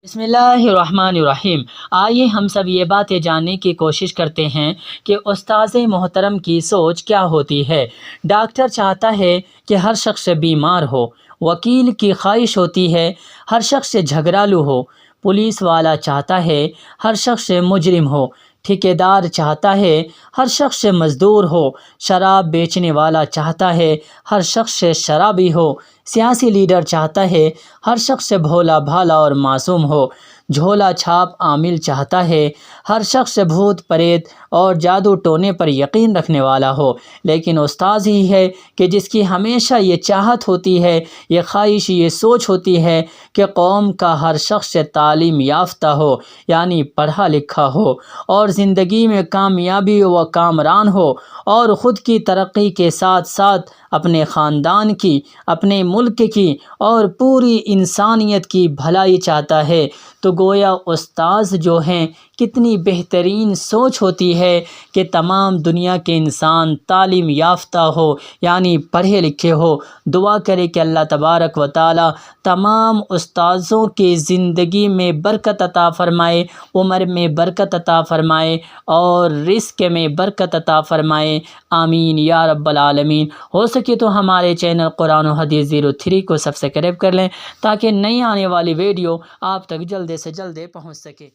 بسم اللہ الرحمن الرحیم۔ آئیے ہم سب یہ باتیں جاننے کی کوشش کرتے ہیں کہ استاذ محترم کی سوچ کیا ہوتی ہے۔ ڈاکٹر چاہتا ہے کہ ہر شخص بیمار ہو، وکیل کی خواہش ہوتی ہے ہر شخص جھگڑالو ہو، پولیس والا چاہتا ہے ہر شخص مجرم ہو، ٹھیکیدار چاہتا ہے ہر شخص مزدور ہو، شراب بیچنے والا چاہتا ہے ہر شخص شرابی ہو، سیاسی لیڈر چاہتا ہے ہر شخص بھولا بھالا اور معصوم ہو، جھولا چھاپ عامل چاہتا ہے ہر شخص بھوت پریت اور جادو ٹونے پر یقین رکھنے والا ہو، لیکن استاذ ہی ہے کہ جس کی ہمیشہ یہ چاہت ہوتی ہے، یہ خواہش، یہ سوچ ہوتی ہے کہ قوم کا ہر شخص تعلیم یافتہ ہو، یعنی پڑھا لکھا ہو اور زندگی میں کامیابی و کامران ہو، اور خود کی ترقی کے ساتھ ساتھ اپنے خاندان کی، اپنے ملک کی اور پوری انسانیت کی بھلائی چاہتا ہے۔ تو گویا استاذ جو ہیں کتنی بہترین سوچ ہوتی ہے کہ تمام دنیا کے انسان تعلیم یافتہ ہو، یعنی پڑھے لکھے ہو۔ دعا کرے کہ اللہ تبارک و تعالی تمام استاذوں کی زندگی میں برکت عطا فرمائے، عمر میں برکت عطا فرمائے اور رزق میں برکت عطا فرمائے، آمین یا رب العالمین۔ ہو سکے تو ہمارے چینل قرآن و حدیث 03 کو سبسکرائب کر لیں تاکہ نئی آنے والی ویڈیو آپ تک جلد سے جلد پہنچ سکے۔